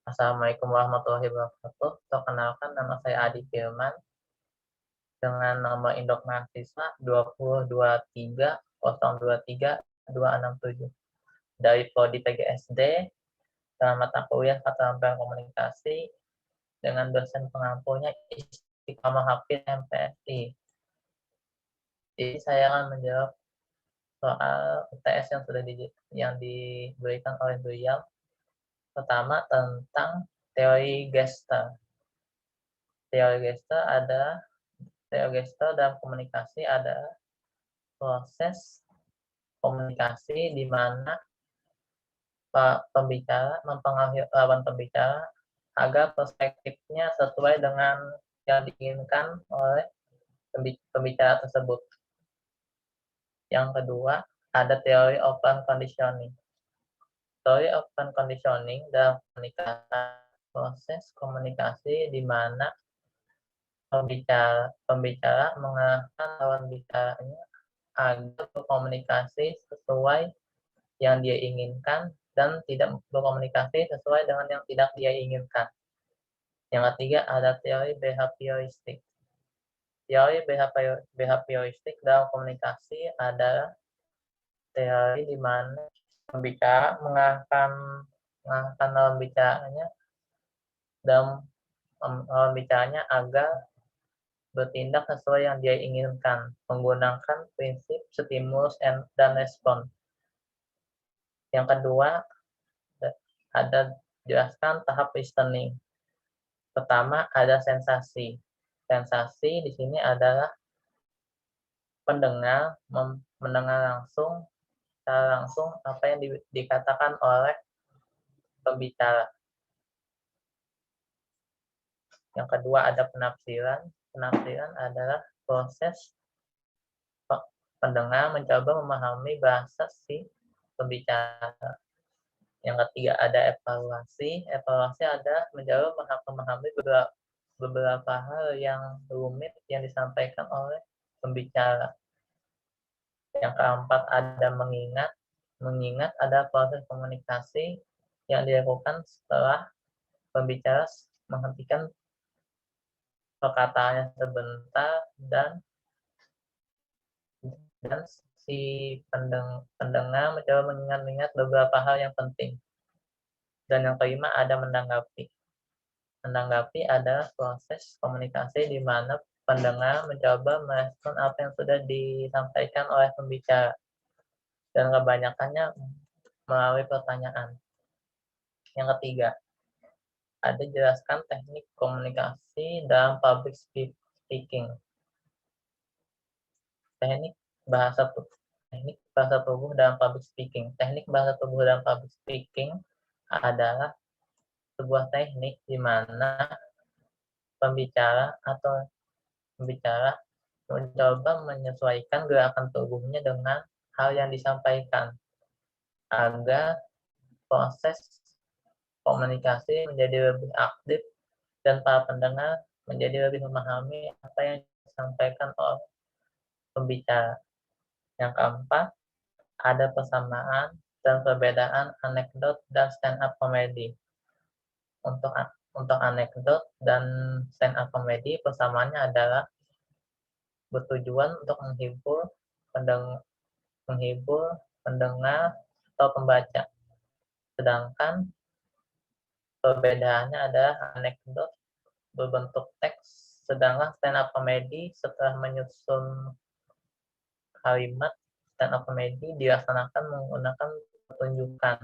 Assalamualaikum warahmatullahi wabarakatuh. Perkenalkan, nama saya Adi Firman dengan nomor induk mahasiswa 2023023267 dari Prodi PGSD dalam mata kuliah Keterampilan Komunikasi dengan dosen pengampunya Istiqomah Hafiz MPSI. Jadi saya akan menjawab soal UTS yang diberikan oleh beliau. Pertama, tentang teori Gestalt. Teori Gestalt dalam komunikasi adalah proses komunikasi di mana pembicara mempengaruhi lawan pembicara agar perspektifnya sesuai dengan yang diinginkan oleh pembicara tersebut. Yang kedua, ada teori open conditioning. Teori open conditioning dalam proses komunikasi di mana pembicara mengarahkan lawan bicaranya agar berkomunikasi sesuai yang dia inginkan dan tidak berkomunikasi sesuai dengan yang tidak dia inginkan. Yang ketiga, ada teori behavioristik. Teori behavioristik dalam komunikasi adalah teori di mana pembicara mengarahkan lawan bicaranya dan lawan bicaranya agar bertindak sesuai yang dia inginkan, menggunakan prinsip stimulus dan respon. Yang kedua, ada jelaskan tahap listening. Pertama, ada sensasi. Sensasi di sini adalah pendengar mendengar secara langsung apa yang dikatakan oleh pembicara. Yang kedua, ada penafsiran. Penafsiran adalah proses pendengar mencoba memahami bahasa si pembicara. Yang ketiga, ada evaluasi. Evaluasi adalah mencoba memahami beberapa hal yang rumit yang disampaikan oleh pembicara. Yang keempat, ada mengingat. Mengingat ada proses komunikasi yang dilakukan setelah pembicara menghentikan perkataannya sebentar dan si pendengar mencoba mengingat-ingat beberapa hal yang penting. Dan yang kelima, ada menanggapi. Menanggapi adalah proses komunikasi di mana pendengar mencoba merespon apa yang sudah disampaikan oleh pembicara. Dan kebanyakannya melalui pertanyaan. Yang ketiga, ada jelaskan teknik komunikasi dalam public speaking. Teknik bahasa tubuh dalam public speaking. Teknik bahasa tubuh dalam public speaking adalah sebuah teknik di mana pembicara mencoba menyesuaikan gerakan tubuhnya dengan hal yang disampaikan agar proses komunikasi menjadi lebih aktif dan para pendengar menjadi lebih memahami apa yang disampaikan oleh pembicara. Yang keempat, ada persamaan dan perbedaan anekdot dan stand up comedy. Untuk anekdot dan stand up comedy, persamaannya adalah bertujuan untuk menghibur pendengar atau pembaca. Sedangkan perbedaannya adalah anekdot berbentuk teks, sedangkan stand up comedy setelah menyusun kalimat stand up comedy dilaksanakan menggunakan pertunjukan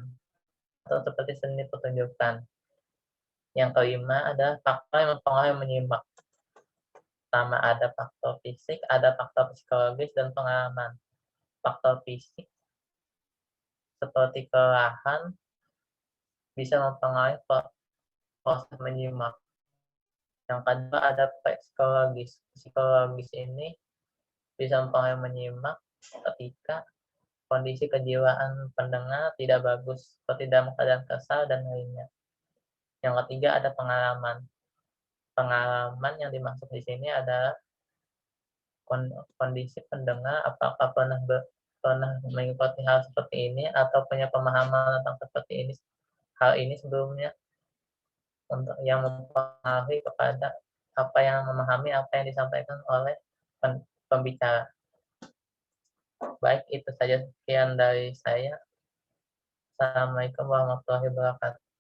atau seperti seni pertunjukan. Yang kelima adalah faktor yang mempengaruhi menyimak. Pertama, ada faktor fisik, ada faktor psikologis dan pengalaman. Faktor fisik seperti kelelahan bisa mempengaruhi proses menyimak. Yang kedua, ada psikologis. Psikologis ini bisa mempengaruhi menyimak ketika kondisi kejiwaan pendengar tidak bagus, seperti dalam keadaan kesal dan lainnya. Yang ketiga, ada pengalaman. Pengalaman yang dimaksud di sini adalah kondisi pendengar apakah pernah mengikuti hal seperti ini atau punya pemahaman tentang hal ini sebelumnya. untuk yang mempengaruhi kepada memahami apa yang disampaikan oleh pembicara. Baik, itu saja sekian dari saya. Assalamualaikum warahmatullahi wabarakatuh.